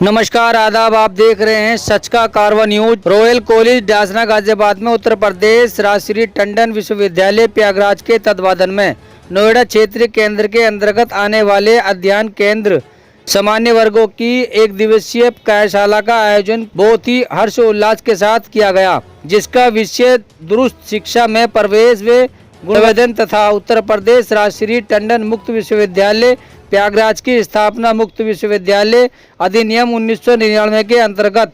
नमस्कार, आदाब। आप देख रहे हैं सच का कारवा news. Royal college Dasna Ghaziabad में उत्तर प्रदेश राजश्री टंडन विश्वविद्यालय प्रयागराज के तत्वाधान में नोएडा क्षेत्रीय केंद्र के अंतर्गत आने वाले अध्ययन केंद्र सामान्य वर्गों की एक दिवसीय कार्यशाला का आयोजन बहुत ही हर्षोल्लास के साथ किया गया, जिसका विषय दुरुस्त शिक्षा में प्रवेश व गुणवर्धन तथा उत्तर प्रदेश राजश्री टंडन मुक्त विश्वविद्यालय प्रयागराज की स्थापना मुक्त विश्वविद्यालय अधिनियम 1999 के अंतर्गत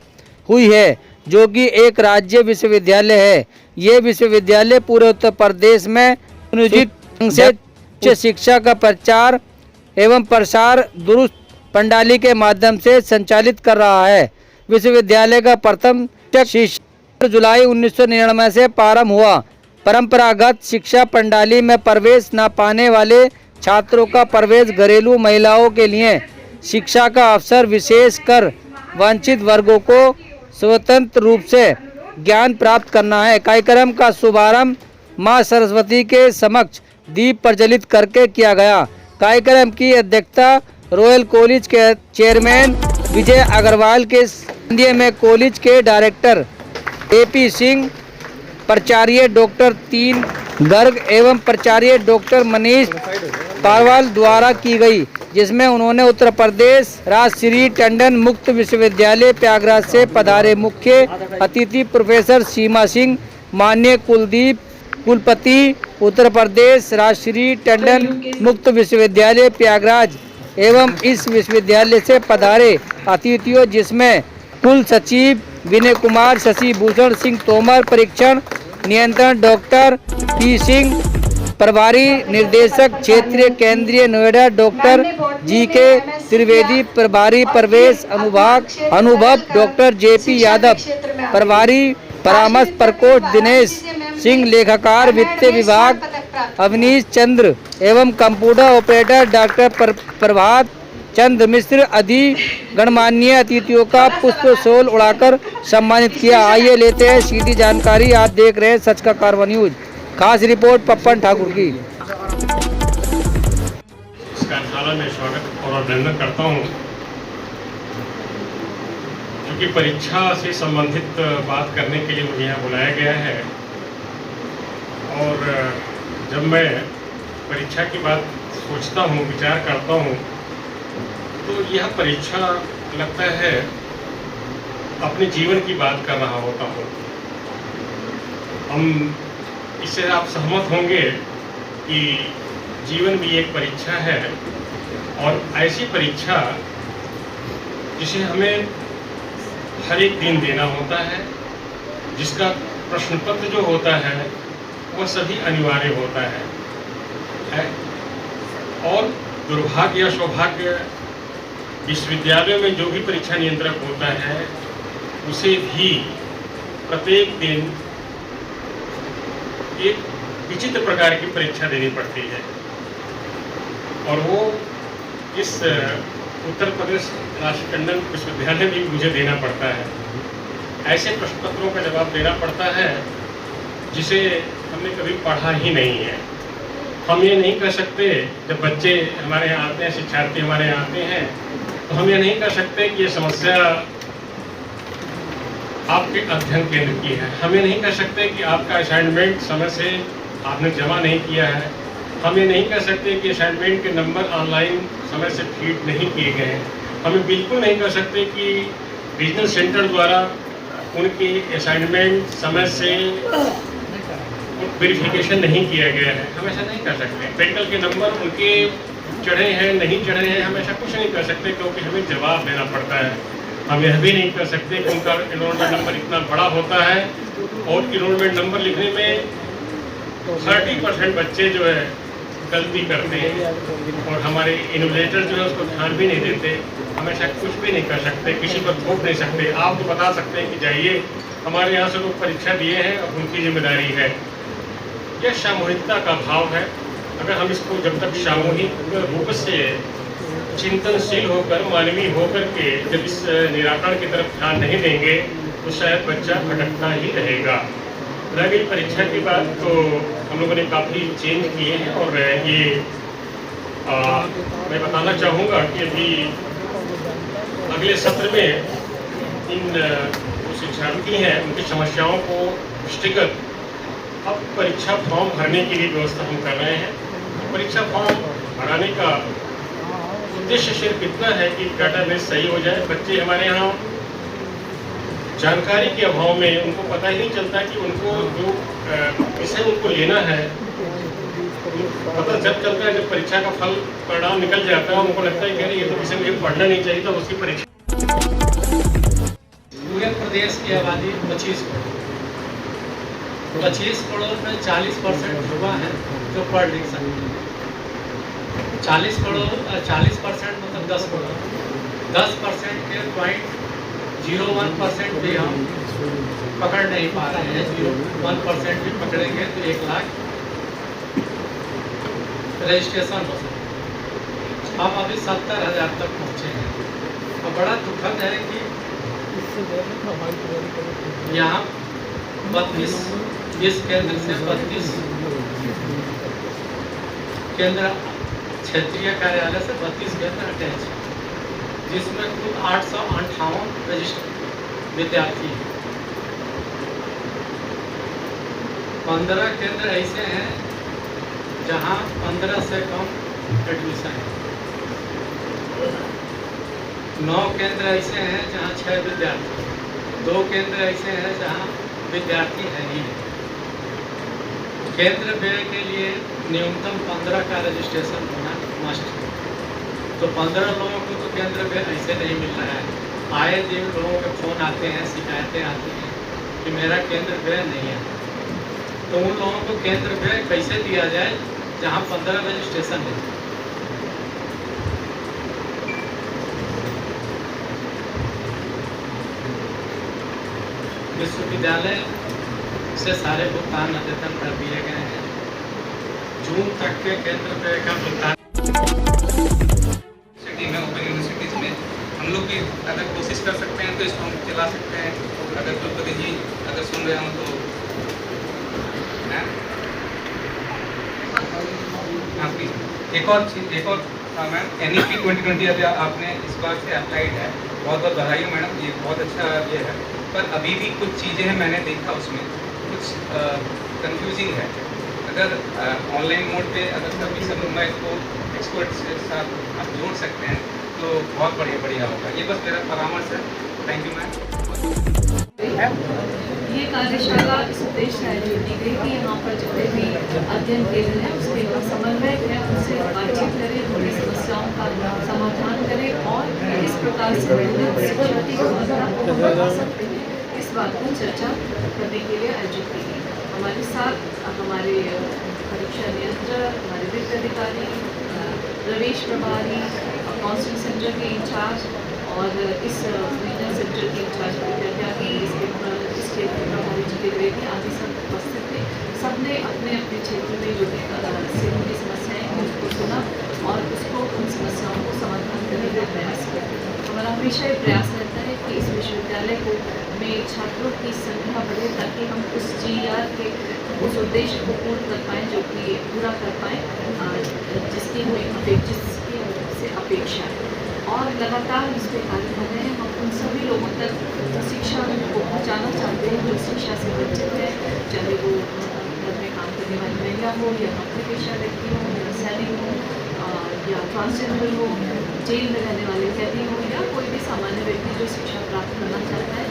हुई है, जो कि एक राज्य विश्वविद्यालय है। ये विश्वविद्यालय पूरे उत्तर प्रदेश में सुनियोजित ढंग से उच्च शिक्षा का प्रचार एवं प्रसार दुरुस्त प्रणाली के माध्यम से संचालित कर रहा है। विश्वविद्यालय का प्रथम शिक्षा जुलाई 1999 से प्रारंभ हुआ। परंपरागत शिक्षा प्रणाली में प्रवेश न पाने वाले छात्रों का प्रवेश घरेलू महिलाओं के लिए शिक्षा का अवसर, विशेषकर वंचित वर्गों को स्वतंत्र रूप से ज्ञान प्राप्त करना है। कार्यक्रम का शुभारंभ मां सरस्वती के समक्ष दीप प्रज्वलित करके किया गया। कार्यक्रम की अध्यक्षता रॉयल कॉलेज के चेयरमैन विजय अग्रवाल के संध्या में कॉलेज के डायरेक्टर AP सिंह, प्राचार्य डॉक्टर 3 गर्ग एवं प्राचार्य डॉक्टर मनीष पारवाल द्वारा की गई, जिसमें उन्होंने उत्तर प्रदेश राजश्री टंडन मुक्त विश्वविद्यालय प्रयागराज से पधारे मुख्य अतिथि प्रोफेसर सीमा सिंह, माननीय कुलदीप कुलपति उत्तर प्रदेश राजश्री टंडन मुक्त विश्वविद्यालय प्रयागराज एवं इस विश्वविद्यालय से पधारे अतिथियों, जिसमें कुल सचिव विनय कुमार, शशि भूषण सिंह तोमर, परीक्षण नियंत्रण डॉक्टर P सिंह, प्रभारी निर्देशक क्षेत्रीय केंद्रीय नोएडा डॉक्टर GK त्रिवेदी, प्रभारी प्रवेश अनुभव डॉक्टर JP यादव, प्रभारी परामर्श प्रकोष्ठ दिनेश सिंह, लेखाकार वित्त विभाग अवनीश चंद्र एवं कंप्यूटर ऑपरेटर डॉक्टर प्रभात चंद्र मिश्र आदि गणमान्य अतिथियों का पुष्प शॉल उड़ाकर सम्मानित किया। आइए लेते हैं सीधी जानकारी। आप देख रहे हैं सच का कारवा न्यूज। खास रिपोर्ट पप्पन ठाकुर की। इस कार्यशाला में स्वागत और अभिनंदन करता हूँ, क्योंकि परीक्षा से संबंधित बात करने के लिए मुझे यहाँ बुलाया गया है। और जब मैं परीक्षा की बात सोचता हूँ, विचार करता हूँ, तो यह परीक्षा लगता है अपने जीवन की बात कर रहा होता हूँ। हम इससे आप सहमत होंगे कि जीवन भी एक परीक्षा है, और ऐसी परीक्षा जिसे हमें हर एक दिन देना होता है, जिसका प्रश्न पत्र जो होता है वह सभी अनिवार्य होता है। और दुर्भाग्य या सौभाग्य, विश्वविद्यालयों में जो भी परीक्षा नियंत्रक होता है उसे भी प्रत्येक दिन एक विचित्र प्रकार की परीक्षा देनी पड़ती है, और वो इस उत्तर प्रदेश राजश्री टंडन विश्वविद्यालय में मुझे देना पड़ता है। ऐसे प्रश्न पत्रों का जवाब देना पड़ता है जिसे हमने कभी पढ़ा ही नहीं है। हम ये नहीं कर सकते, जब बच्चे हमारे यहाँ आते हैं, शिक्षार्थी हमारे यहाँ आते हैं, तो हम ये नहीं कर सकते कि ये समस्या आपके अध्ययन केंद्र की है। हम ये नहीं कर सकते कि आपका असाइनमेंट समय से आपने जमा नहीं किया है। हम ये नहीं कर सकते कि असाइनमेंट के नंबर ऑनलाइन समय से फीड नहीं किए गए हैं। हम बिल्कुल नहीं कर सकते कि रीजनल सेंटर द्वारा उनके असाइनमेंट समय से वेरिफिकेशन नहीं किया गया है। हम ऐसा नहीं कर सकते। प्रैक्टिकल के नंबर उनके चढ़े हैं नहीं चढ़े हैं, हम ऐसा कुछ नहीं कर सकते, क्योंकि हमें जवाब देना पड़ता है। हम यह भी नहीं कर सकते कि उनका इनरोलमेंट नंबर इतना बड़ा होता है और इनरोलमेंट नंबर लिखने में 30% बच्चे जो है गलती करते हैं, और हमारे इन्विजिलेटर जो है उसको ध्यान भी नहीं देते। हम ऐसा कुछ भी नहीं कर सकते, किसी पर थोप नहीं सकते। आप तो बता सकते हैं कि जाइए, हमारे यहाँ से लोग परीक्षा दिए हैं और उनकी जिम्मेदारी है। यह सामूहिकता का भाव है। अगर हम इसको जब तक सामूहिक रूप से चिंतनशील होकर, मानवीय होकर के जब इस निराकरण की तरफ ध्यान नहीं देंगे, तो शायद बच्चा भटकता ही रहेगा। रह गई परीक्षा की बात, तो हम लोगों ने काफ़ी चेंज किए हैं, और ये मैं बताना चाहूँगा कि अभी अगले सत्र में इन जो शिक्षार्थी हैं उनकी समस्याओं को दृष्टिगत अब परीक्षा फॉर्म भरने की भी व्यवस्था हम कर रहे हैं। परीक्षा फॉर्म भराने का उद्देश्य सिर्फ इतना है कि डाटाबेस सही हो जाए। बच्चे हमारे यहाँ जानकारी के अभाव में उनको पता ही नहीं चलता कि उनको जो विषय उनको लेना है पता जब चलता है जब परीक्षा का फल परिणाम निकल जाता है। उनको लगता है कि अरे ये तो विषय मुझे पढ़ना नहीं चाहिए था, उसकी परीक्षा। पूरे प्रदेश की आबादी 25 करोड़ में 40% युवा है जो पढ़ लिख सकते हैं। 40% मतलब 10 करोड़, 10% के 0.01% भी हम पकड़ नहीं पा रहे हैं। 0.1% भी पकड़ेंगे तो 1 लाख रजिस्ट्रेशन हो सकता। हम अभी 70,000 तक पहुँचे हैं और बड़ा दुखद है कि यहाँ 32 इस केंद्र से 32 केंद्र क्षेत्रीय कार्यालय से 32 केंद्र अटैच है, जिसमें कुल 858 रजिस्टर्ड विद्यार्थी हैं। 15 केंद्र ऐसे हैं जहां 15 से कम एडमिशन है। 9 केंद्र ऐसे हैं जहां 6 विद्यार्थी, 2 केंद्र ऐसे हैं जहां विद्यार्थी है ही नहीं। केंद्र व्यय के लिए न्यूनतम 15 का रजिस्ट्रेशन होना मस्ट है। तो 15 लोगों को तो केंद्र व्यय ऐसे नहीं मिल रहा है। आए दिन लोगों के फोन आते हैं, शिकायतें आती हैं कि मेरा केंद्र व्यय नहीं है। तो उन लोगों को केंद्र व्यय कैसे दिया जाए जहां 15 रजिस्ट्रेशन है। विश्वविद्यालय से सारे भुगतान अद्यतन कर दिए गए हैं। जून तक के केंद्र व्यय का भुगतान सिटी में ओपन यूनिवर्सिटीज़ में हम लोग भी अगर कोशिश कर सकते हैं तो इसको हम चला सकते हैं। अगर द्रौपदी जी अगर सुन रहे हो तो एक और मैम NEP 2020 अभी आपने इस बार से अप्लाइड है, बहुत बहुत बधाई मैडम, ये बहुत अच्छा ये है। पर अभी भी कुछ चीज़ें हैं मैंने देखा उसमें कुछ कंफ्यूजिंग है। अगर ऑनलाइन मोड पे अगर कभी समय को एक्सपर्ट्स के साथ आप जोड़ सकते हैं तो बहुत बढ़िया होगा। ये बस मेरा परामर्श है। Thank you ma'am. ये कार्यशाला इस उद्देश्य से आयोजित की गई कि यहाँ पर जितने भी अध्ययन केंद्र हैं उसके जो समन्वय है उनसे बातचीत करें, उनकी समस्याओं का समाधान करें और किस प्रकार से शिक्षा की गुणवत्ता को हम बढ़ा सकते हैं, इस बात पर चर्चा करने के लिए आयोजित की गई। हमारे साथ हमारे परीक्षा नियंत्रक, हमारे वित्त अधिकारी, प्रवेश प्रभारी, काउंसलिंग सेंटर के इंचार्ज और इस रीजनल सेंटर के इंचार्ज विद्यार्थी, इसके प्रभारी जी के ग्रेडी आदि सब उपस्थित थे। सबने अपने अपने क्षेत्र में जो भी उनकी समस्याएं हैं उसको सुना और उसको उन समस्याओं को समाधान करने का प्रयास किया। हमारा हमेशा ये प्रयास रहता है कि इस विश्वविद्यालय को में छात्रों की संख्या बढ़े ताकि हम उस GR के उस उद्देश्य को पूर्ण कर पाएँ जो कि पूरा कर पाएँ जिसकी हमसे अपेक्षा है। और लगातार इस पर कार्य कर रहे हैं। हम उन सभी लोगों तक शिक्षा को पहुँचाना चाहते हैं जो शिक्षा से वंचित है, चाहे वो घर में काम करने वाली महिला हो या नौकरी पेशा व्यक्ति हो या सैनिक हो या ट्रांसजेंडर हो, जेल में रहने वाले कैदी हो या कोई भी सामान्य व्यक्ति जो शिक्षा प्राप्त करना चाहता है,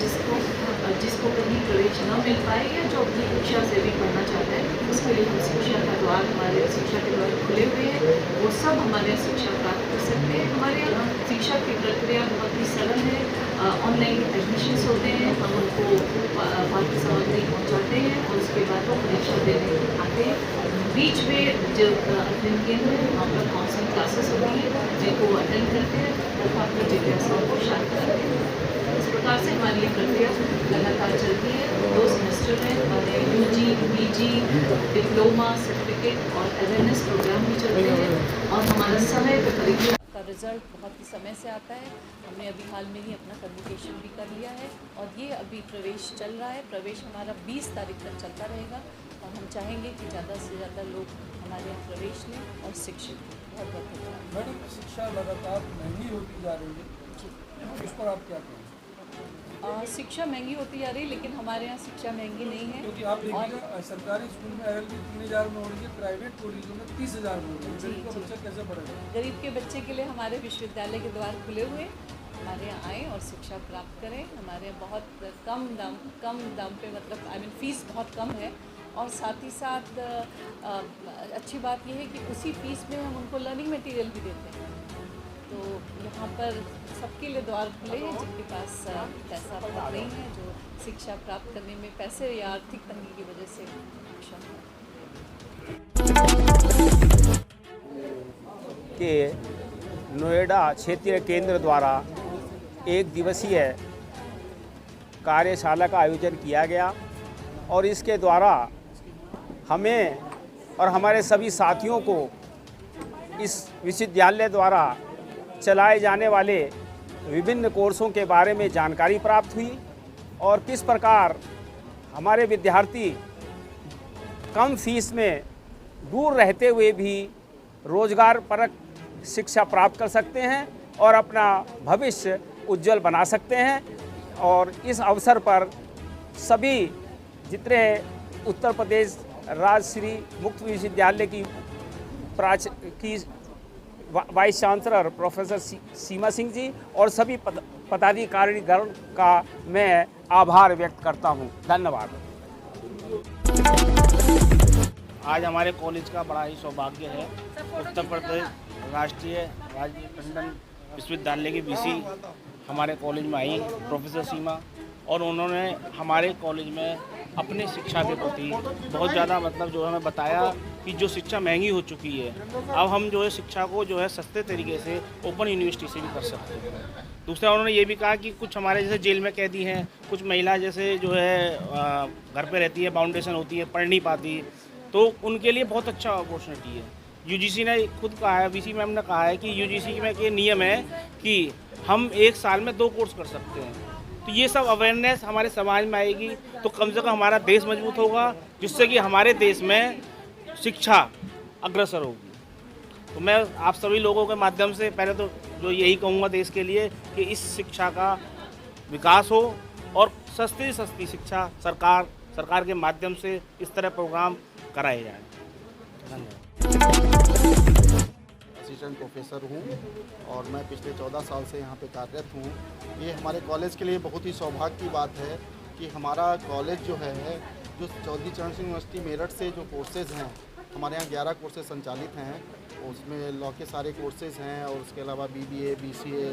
जिसको कहीं प्रवेश न मिल पाए या जो अपनी शिक्षा से भी पढ़ना चाहता है, उसके लिए हम शिक्षा का द्वार हमारे शिक्षा के द्वार खुले हुए हैं। वो सब हमारे शिक्षा प्राप्त कर सकते हैं। हमारे यहाँ शिक्षा की प्रक्रिया बहुत ही सरल है। ऑनलाइन एडमिशन्स होते हैं, हम उनको पाठ्य सामग्री पहुँचाते हैं और उसके बाद वो परीक्षा देने आते हैं। बीच में जो अध्ययन केंद्र है वहाँ पर काउंसलिंग क्लासेस होती है जिनको अटेंड करते हैं तथा अपनी जिज्ञासाओं को शांत करते हैं। इस प्रकार से हमारी ये प्रक्रिया लगातार चलती है। 2 सेमेस्टर में हमारे UG, PG, डिप्लोमा, सर्टिफिकेट और अवेयरनेस प्रोग्राम भी चलते हैं और हमारा समय पर परीक्षा का रिजल्ट बहुत ही समय से आता है। हमने अभी हाल में ही अपना कन्वोकेशन भी कर लिया है और ये अभी प्रवेश चल रहा है। प्रवेश हमारा 20 तारीख तक चलता रहेगा और हम चाहेंगे कि ज़्यादा से ज़्यादा लोग हमारे यहाँ प्रवेश लें और शिक्षित। बहुत बहुत धन्यवाद। मैडम, शिक्षा लगातार महंगी होती जा रही है। उस पर आप क्या कहें? शिक्षा महंगी होती जा रही है, लेकिन हमारे यहाँ शिक्षा महंगी नहीं है। क्योंकि आप देखिए सरकारी स्कूल में एलएलबी 3000 में हो रही है, प्राइवेट कॉलेजों में 30,000 में हो रही है। गरीब का बच्चा कैसे पढ़ेगा? गरीब के बच्चे के लिए हमारे विश्वविद्यालय के द्वार खुले हुए, हमारे यहाँ आएँ और शिक्षा प्राप्त करें। हमारे यहाँ बहुत कम दाम पे, मतलब फ़ीस बहुत कम है। और साथ ही साथ अच्छी बात यह है कि उसी फीस में हम उनको लर्निंग मटेरियल भी देते हैं। तो यहाँ पर सबके लिए द्वार खुले हैं, जिनके पास पैसा बहुत नहीं है, जो शिक्षा प्राप्त करने में पैसे या आर्थिक तंगी की वजह से सक्षम है। के नोएडा क्षेत्रीय केंद्र द्वारा एक दिवसीय कार्यशाला का आयोजन किया गया और इसके द्वारा हमें और हमारे सभी साथियों को इस विश्वविद्यालय द्वारा चलाए जाने वाले विभिन्न कोर्सों के बारे में जानकारी प्राप्त हुई और किस प्रकार हमारे विद्यार्थी कम फीस में दूर रहते हुए भी रोजगारपरक शिक्षा प्राप्त कर सकते हैं और अपना भविष्य उज्जवल बना सकते हैं। और इस अवसर पर सभी जितने उत्तर प्रदेश राजश्री मुक्त विश्वविद्यालय की वाइस चांसलर प्रोफेसर सीमा सिंह जी और सभी पदाधिकारीगण का मैं आभार व्यक्त करता हूं। धन्यवाद। आज हमारे कॉलेज का बड़ा ही सौभाग्य है। उत्तर प्रदेश राजकीय टंडन विश्वविद्यालय की वीसी हमारे कॉलेज में आई प्रोफेसर सीमा, और उन्होंने हमारे कॉलेज में अपने शिक्षा के प्रति बहुत ज़्यादा जो हमें बताया कि जो शिक्षा महंगी हो चुकी है, अब हम जो है शिक्षा को जो है सस्ते तरीके से ओपन यूनिवर्सिटी से भी कर सकते हैं। दूसरा उन्होंने ये भी कहा कि कुछ हमारे जैसे जेल में कैदी हैं, कुछ महिला जैसे जो है घर पे रहती है, बाउंडेशन होती है, पढ़ नहीं पाती, तो उनके लिए बहुत अच्छा अपॉर्चुनिटी है। यूजीसी ने खुद कहा है, वीसी मैम ने कहा है कि यूजीसी में ये नियम है कि हम एक साल में 2 कोर्स कर सकते हैं। तो ये सब अवेयरनेस हमारे समाज में आएगी तो कम से कम हमारा देश मजबूत होगा, जिससे कि हमारे देश में शिक्षा अग्रसर होगी। तो मैं आप सभी लोगों के माध्यम से पहले तो जो यही कहूँगा देश के लिए कि इस शिक्षा का विकास हो और सस्ती शिक्षा सरकार के माध्यम से इस तरह प्रोग्राम कराए जाएँ। असिस्टेंट प्रोफेसर हूँ और मैं पिछले 14 साल से यहाँ पे कार्यरत हूँ। ये हमारे कॉलेज के लिए बहुत ही सौभाग्य की बात है कि हमारा कॉलेज जो है, जो चौधरी चरण सिंह यूनिवर्सिटी मेरठ से जो कोर्सेज़ हैं, हमारे यहाँ 11 कोर्सेज संचालित हैं। उसमें लॉ के सारे कोर्सेज़ हैं और उसके अलावा BBA, BCA,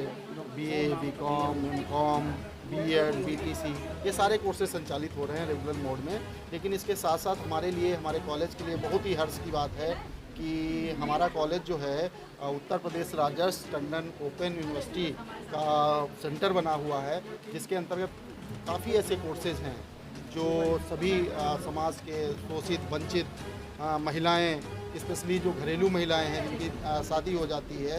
BA, BCom, MCom, B.Ed, BTC, ये सारे कोर्सेज संचालित हो रहे हैं रेगुलर मोड में। लेकिन इसके साथ साथ हमारे लिए, हमारे कॉलेज के लिए बहुत ही हर्ष की बात है कि हमारा कॉलेज जो है उत्तर प्रदेश राजर्षि टंडन ओपन यूनिवर्सिटी का सेंटर बना हुआ है, जिसके अंतर्गत काफ़ी ऐसे कोर्सेज़ हैं जो सभी समाज के शोषित वंचित महिलाएं, स्पेशली जो घरेलू महिलाएं हैं जिनकी शादी हो जाती है,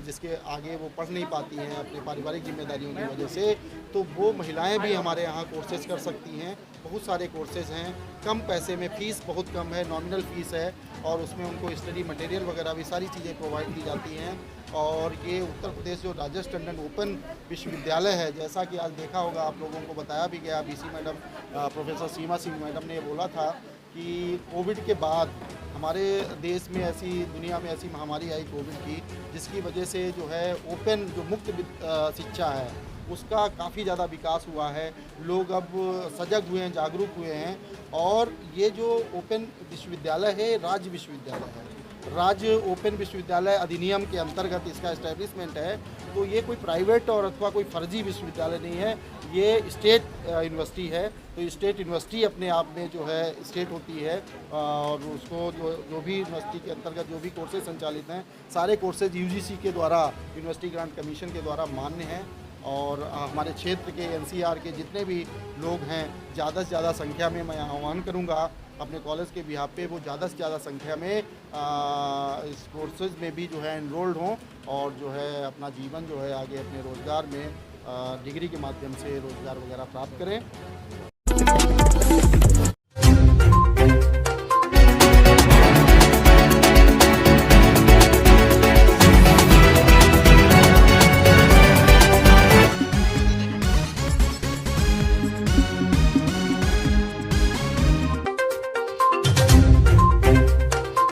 जिसके आगे वो पढ़ नहीं पाती हैं अपनी पारिवारिक जिम्मेदारियों की वजह से, तो वो महिलाएं भी हमारे यहाँ कोर्सेज कर सकती हैं। बहुत सारे कोर्सेज हैं, कम पैसे में, फ़ीस बहुत कम है, नॉमिनल फ़ीस है और उसमें उनको स्टडी मटेरियल वगैरह भी सारी चीज़ें प्रोवाइड की जाती हैं। और ये उत्तर प्रदेश जो राजर्षि टंडन ओपन विश्वविद्यालय है, जैसा कि आज देखा होगा, आप लोगों को बताया भी गया, BC मैडम प्रोफेसर सीमा सिंह मैडम ने बोला था कि कोविड के बाद हमारे देश में दुनिया में ऐसी महामारी आई कोविड की, जिसकी वजह से जो है ओपन जो मुक्त शिक्षा है उसका काफ़ी ज़्यादा विकास हुआ है। लोग अब सजग हुए हैं, जागरूक हुए हैं और ये जो ओपन विश्वविद्यालय है, राज्य विश्वविद्यालय है, राज्य ओपन विश्वविद्यालय अधिनियम के अंतर्गत इसका एस्टेब्लिशमेंट है। तो ये कोई प्राइवेट और अथवा कोई फर्जी विश्वविद्यालय नहीं है, ये स्टेट यूनिवर्सिटी है। तो स्टेट यूनिवर्सिटी अपने आप में जो है स्टेट होती है और उसको जो भी यूनिवर्सिटी के अंतर्गत जो भी कोर्सेज संचालित हैं, सारे कोर्सेज UGC के द्वारा, यूनिवर्सिटी ग्रांट कमीशन के द्वारा मान्य हैं। और हमारे क्षेत्र के NCR के जितने भी लोग हैं, ज़्यादा से ज़्यादा संख्या में मैं आह्वान करूँगा अपने कॉलेज के बिहाफ पे वो ज़्यादा से ज़्यादा संख्या में इस कोर्सेज में भी जो है एनरोल्ड हों और जो है अपना जीवन जो है आगे अपने रोज़गार में डिग्री के माध्यम से रोज़गार वगैरह प्राप्त करें।